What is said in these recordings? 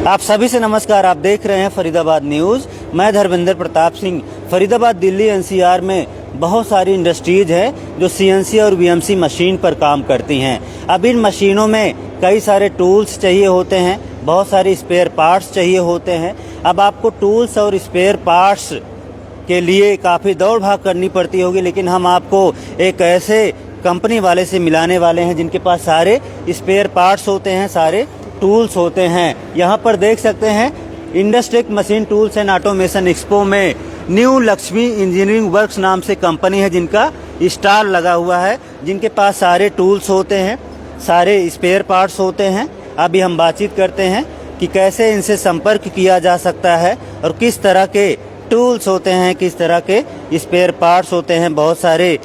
आप सभी से नमस्कार। आप देख रहे हैं फरीदाबाद न्यूज़। मैं धर्मेंद्र प्रताप सिंह। फरीदाबाद दिल्ली एनसीआर में बहुत सारी इंडस्ट्रीज हैं जो सीएनसी और वीएमसी मशीन पर काम करती हैं। अब इन मशीनों में कई सारे टूल्स चाहिए होते हैं, बहुत सारे स्पेयर पार्ट्स चाहिए होते हैं। अब आपको टूल्स और स्पेयर पार्ट्स के लिए काफ़ी दौड़ भाग करनी पड़ती होगी, लेकिन हम आपको एक ऐसे कंपनी वाले से मिलाने वाले हैं जिनके पास सारे स्पेयर पार्ट्स होते हैं, सारे टूल्स होते हैं। यहाँ पर देख सकते हैं industrial machine tools and automation expo में न्यू लक्ष्मी इंजीनियरिंग वर्क्स नाम से कंपनी है जिनका स्टॉल लगा हुआ है, जिनके पास सारे टूल्स होते हैं, सारे स्पेयर पार्ट्स होते हैं। अभी हम बातचीत करते हैं कि कैसे इनसे संपर्क किया जा सकता है और किस तरह के टूल्स होते हैं, किस तरह के स्पेयर पार्ट्स होते हैं। बहुत सारे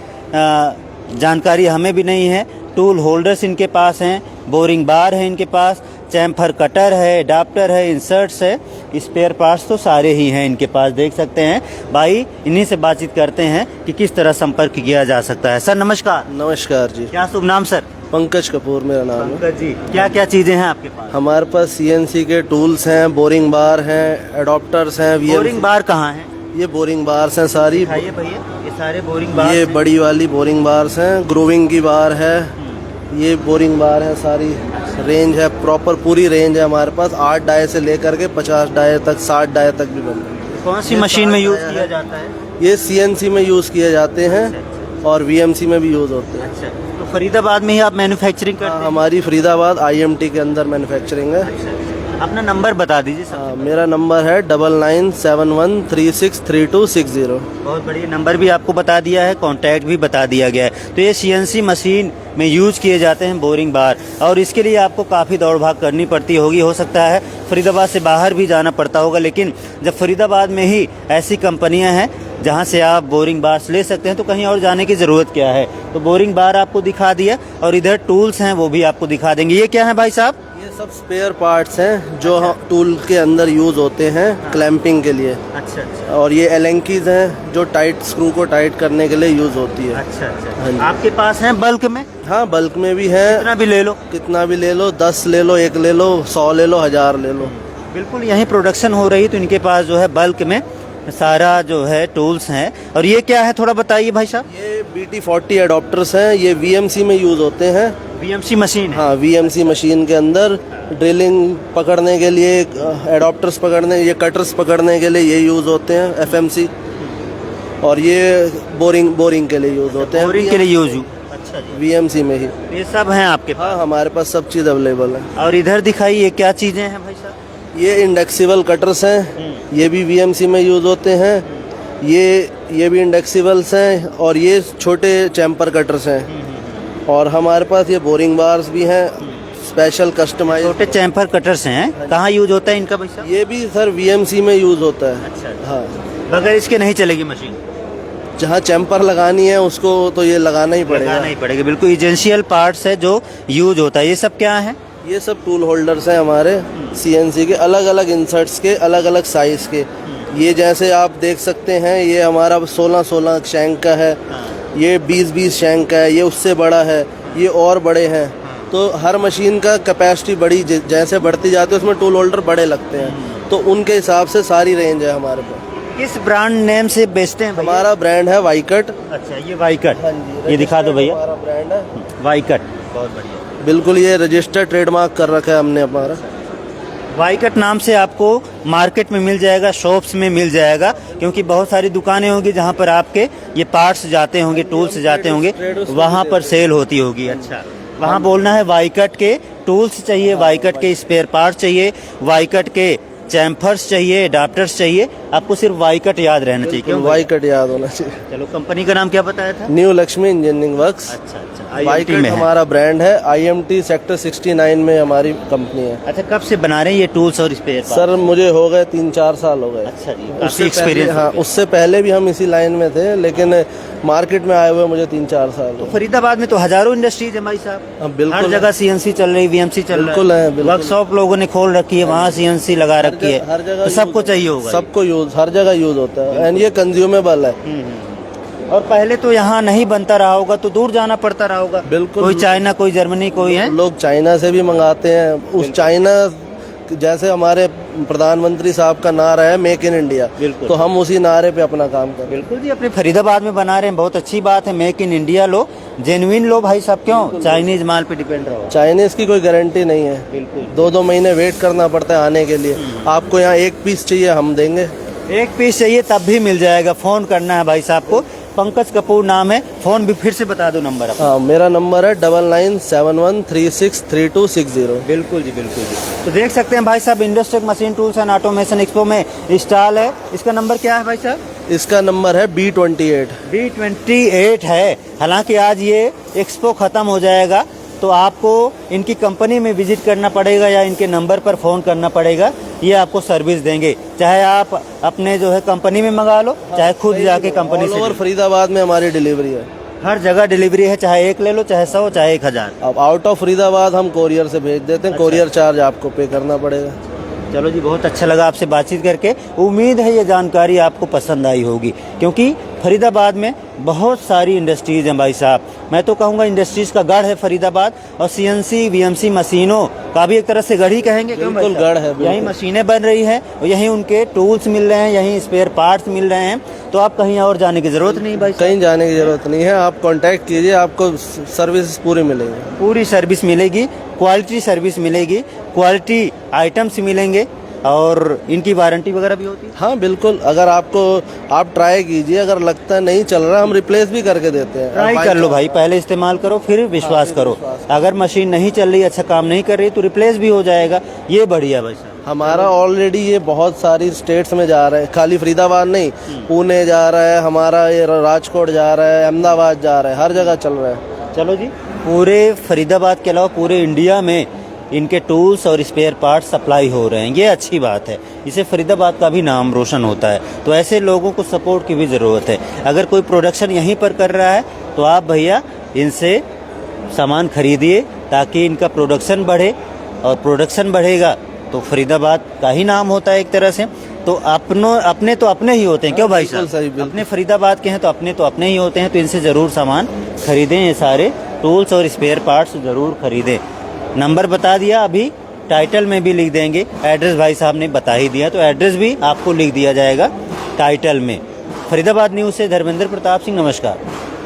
जानकारी हमें भी नहीं है। टूल होल्डर्स इनके पास हैं, बोरिंग बार है इनके पास, चैम्फर कटर है, अडाप्टर है, इंसर्ट्स है, स्पेयर पार्ट्स तो सारे ही हैं इनके पास। देख सकते हैं भाई, इन्हीं से बातचीत करते हैं कि किस तरह संपर्क किया जा सकता है। सर नमस्कार। नमस्कार जी। क्या शुभ नाम सर? पंकज कपूर मेरा नाम है। पंकज जी, क्या क्या चीजें हैं आपके पास? हमारे पास सीएनसी के टूल्स हैं, बोरिंग बार हैं, अडॉप्टर्स हैं। बोरिंग बार कहाँ है? ये बोरिंग बार्स हैं सारी। दिखाइए भैया, ये सारे बोरिंग बार। ये बड़ी वाली बोरिंग बार्स हैं, ग्रोविंग की बार है। ये बोरिंग बार है, सारी रेंज है, प्रॉपर पूरी रेंज है हमारे पास। 8 डाई से लेकर के 50 डाई तक, 60 डाई तक भी बनते हैं। कौन सी मशीन में यूज किया जाता है? ये सीएनसी में यूज किए जाते हैं और वीएमसी में भी यूज होते हैं। अच्छा, तो फरीदाबाद में ही आप मैन्युफैक्चरिंग करते हैं? हमारी फरीदाबाद IMT के अंदर मैन्युफैक्चरिंग है। अपना नंबर बता दीजिए सर। मेरा नंबर है 9971363260। बहुत बढ़िया, नंबर भी आपको बता दिया है, कॉन्टैक्ट भी बता दिया गया है। तो ये सीएनसी मशीन में यूज किए जाते हैं बोरिंग बार, और इसके लिए आपको काफ़ी दौड़ भाग करनी पड़ती होगी। हो सकता है फरीदाबाद से बाहर भी जाना पड़ता होगा, लेकिन जब फरीदाबाद में ही ऐसी कंपनियां हैं जहां से आप बोरिंग बार्स ले सकते हैं तो कहीं और जाने की ज़रूरत क्या है। तो बोरिंग बार आपको दिखा दिया, और इधर टूल्स हैं वो भी आपको दिखा देंगे। ये क्या है भाई साहब? ये सब स्पेयर पार्ट्स हैं जो टूल के अंदर यूज होते हैं क्लैंपिंग के लिए। अच्छा अच्छा। और ये एलेंकीज हैं जो टाइट स्क्रू को टाइट करने के लिए यूज होती है। अच्छा अच्छा। हाँ जी। आपके पास है बल्क में? हाँ, बल्क में भी है। कितना भी ले लो? कितना भी ले लो, 10 ले लो, 1 ले लो, 100 ले लो, 1000 ले लो। बिल्कुल, यहीं प्रोडक्शन हो रही, तो इनके पास जो है बल्क में सारा जो है टूल्स हैं। और ये क्या है, थोड़ा बताइए भाई साहब। ये BT40 अडॉप्टर्स हैं, ये VMC में यूज होते हैं। वीएमसी मशीन है? हाँ, VMC मशीन के अंदर ड्रिलिंग पकड़ने के लिए, एडॉप्टर्स पकड़ने, ये कटर्स पकड़ने के लिए ये यूज होते हैं, FMC। और ये बोरिंग के लिए यूज होते हैं। बोरिंग के लिए यूज हो। अच्छा जी। VMC में ही ये सब हैं आपके पास? हाँ, हमारे पास सब चीज़ अवेलेबल है। और इधर दिखाइए क्या चीजें हैं भाई साहब? ये इंडेक्सिबल कटर्स हैं, ये भी VMC में यूज होते हैं। ये भी इंडेक्सिबल्स हैं, और ये छोटे चैम्पर कटर्स हैं। और हमारे पास ये बोरिंग बार्स भी हैं, स्पेशल कस्टमाइज। छोटे चैम्फर कटर्स हैं, कहाँ यूज होता है इनका भाई साहब? ये भी सर VMC में यूज होता है। अच्छा। हाँ, बगैर इसके नहीं चलेगी मशीन? जहाँ चैम्पर लगानी है उसको तो ये लगाना ही पड़ेगा। लगाना ही पड़ेगा, बिल्कुल इसेंशियल पार्ट्स है जो यूज होता है। ये सब क्या है? ये सब टूल होल्डर्स हैं हमारे CNC के, अलग अलग इंसर्ट्स के, अलग अलग साइज के। ये जैसे आप देख सकते हैं, ये हमारा 16 शैंक का है, ये 20 शैंक का है, ये उससे बड़ा है, ये और बड़े हैं। तो हर मशीन का कैपेसिटी बड़ी जैसे बढ़ती जाती है उसमें टूल होल्डर बड़े लगते हैं, तो उनके हिसाब से सारी रेंज है हमारे पास। किस ब्रांड नेम से बेचते हैं भैया? हमारा ब्रांड है वाईकट। अच्छा, ये वाईकट। हाँ जी, ये दिखा दो भैया। हमारा ब्रांड है वाईकट, बहुत बढ़िया। बिल्कुल, ये रजिस्टर्ड ट्रेडमार्क कर रखा है हमने हमारा। वाईकट नाम से आपको मार्केट में मिल जाएगा, शॉप्स में मिल जाएगा, क्योंकि बहुत सारी दुकानें होंगी जहाँ पर आपके ये पार्ट्स जाते होंगे, टूल्स जाते होंगे, वहाँ पर सेल होती होगी। अच्छा, वहाँ बोलना है वाईकट के टूल्स चाहिए, वाईकट के स्पेयर पार्ट्स चाहिए, वाईकट के चैम्फर्स चाहिए, अडाप्टर्स चाहिए। आपको सिर्फ वाईकट याद रहना चाहिए। क्यों? वाईकट याद होना चाहिए। चलो, कंपनी का नाम क्या बताया था? New Lakshmi engineering works. अच्छा अच्छा। वाईकट में है। हमारा ब्रांड है। IMT सेक्टर 69 में हमारी कंपनी है। अच्छा, कब से बना रहे हैं ये टूल्स और स्पेयर पार्ट्स? सर मुझे हो गए 3-4 साल हो गए। अच्छा जी, उससे काफी एक्सपीरियंस। हाँ, उससे पहले भी हम इसी लाइन में थे, लेकिन मार्केट में आए हुए मुझे 3-4 साल हो गए। फरीदाबाद में तो हजारों इंडस्ट्रीज है भाई साहब। हाँ, बिल्कुल हर जगह CNC चल रही, VMC चल रहा बिल्कुल है, बिल्कुल। वर्कशॉप लोगों ने खोल रखी है, वहाँ CNC लगा रखी है। हर जगह तो सबको चाहिए होगा। सबको यूज, हर जगह यूज होता है, एंड ये कंज्यूमेबल है। और पहले तो यहाँ नहीं बनता रहा होगा, तो दूर जाना पड़ता रहा होगा। बिल्कुल। कोई चाइना, कोई जर्मनी, कोई है। लोग चाइना से भी मंगाते हैं। उस चाइना जैसे हमारे प्रधानमंत्री साहब का नारा है मेक इन इंडिया, बिल्कुल। तो हम उसी नारे पे अपना काम कर रहे हैं। बिल्कुल जी, अपने फरीदाबाद में बना रहे हैं, बहुत अच्छी बात है। मेक इन इंडिया लो, जेन्युइन लो भाई साहब, क्यों चाइनीज माल पे डिपेंड रहो। चाइनीज की कोई गारंटी नहीं है, बिल्कुल। 2-2 महीने वेट करना पड़ता है आने के लिए। आपको यहाँ 1 पीस चाहिए, हम देंगे। 1 पीस चाहिए तब भी मिल जाएगा, फोन करना है भाई साहब को। पंकज कपूर नाम है, फोन भी फिर से बता दो नंबर अपना। हाँ, मेरा नंबर है 9971363260। बिल्कुल जी, बिल्कुल जी। तो देख सकते हैं भाई साहब, industrial machine tools and automation expo में स्टॉल है। इसका नंबर क्या है भाई साहब? इसका नंबर है B28। B28 है। हालांकि आज ये एक्सपो खत्म हो जाएगा, तो आपको इनकी कंपनी में विजिट करना पड़ेगा या इनके नंबर पर फ़ोन करना पड़ेगा। ये आपको सर्विस देंगे, चाहे आप अपने जो है कंपनी में मंगा लो, चाहे खुद जाके कंपनी से। ऑल ओवर फरीदाबाद में हमारी डिलीवरी है, हर जगह डिलीवरी है, चाहे 1 ले लो, चाहे 100, चाहे 1000। अब आउट ऑफ फरीदाबाद हम कोरियर से भेज देते हैं। कोरियर चार्ज आपको पे करना पड़ेगा। चलो जी, बहुत अच्छा लगा आपसे बातचीत करके। उम्मीद है ये जानकारी आपको पसंद आई होगी, क्योंकि फरीदाबाद में बहुत सारी इंडस्ट्रीज़ हैं भाई साहब। मैं तो कहूँगा इंडस्ट्रीज़ का गढ़ है फरीदाबाद, और सीएनसी वीएमसी मशीनों का भी एक तरह से गढ़ ही कहेंगे। क्यों भाई बिल्कुल साहब? गढ़ है, बिल्कुल। यहीं मशीनें बन रही हैं और यहीं उनके टूल्स मिल रहे हैं, यहीं स्पेयर पार्ट्स मिल रहे हैं, तो आप कहीं और जाने की ज़रूरत नहीं भाई साहब। कहीं जाने की जरूरत नहीं है, आप कांटेक्ट कीजिए, आपको सर्विस पूरी मिलेगी। पूरी सर्विस मिलेगी, क्वालिटी सर्विस मिलेगी, क्वालिटी आइटम्स मिलेंगे, और इनकी वारंटी वगैरह भी होती है। हाँ बिल्कुल, अगर आपको आप ट्राई कीजिए, अगर लगता है नहीं चल रहा, हम रिप्लेस भी करके देते हैं। ट्राई कर लो भाई, पहले इस्तेमाल करो, फिर विश्वास करो। अगर मशीन नहीं चल रही, अच्छा काम नहीं कर रही, तो रिप्लेस भी हो जाएगा। ये बढ़िया भाई साहब। हमारा ऑलरेडी ये बहुत सारी स्टेट्स में जा रहा है, खाली फरीदाबाद नहीं, पुणे जा रहा है हमारा, ये राजकोट जा रहा है, अहमदाबाद जा रहा है, हर जगह चल रहा है। चलो जी, पूरे फरीदाबाद के अलावा पूरे इंडिया में इनके टूल्स और स्पेयर पार्ट्स सप्लाई हो रहे हैं, ये अच्छी बात है। इससे फरीदाबाद का भी नाम रोशन होता है। तो ऐसे लोगों को सपोर्ट की भी ज़रूरत है। अगर कोई प्रोडक्शन यहीं पर कर रहा है, तो आप भैया इनसे सामान खरीदिए, ताकि इनका प्रोडक्शन बढ़े, और प्रोडक्शन बढ़ेगा तो फरीदाबाद का ही नाम होता है एक तरह से। तो अपने तो अपने ही होते हैं, क्यों भाई बिल्कुल साहब? सही, बिल्कुल। अपने फरीदाबाद के हैं तो अपने ही होते हैं। तो इनसे ज़रूर सामान खरीदें, ये सारे टूल्स और स्पेयर पार्ट्स ज़रूर खरीदें। नंबर बता दिया, अभी टाइटल में भी लिख देंगे। एड्रेस भाई साहब ने बता ही दिया, तो एड्रेस भी आपको लिख दिया जाएगा टाइटल में। फरीदाबाद न्यूज़ से धर्मेंद्र प्रताप सिंह, नमस्कार।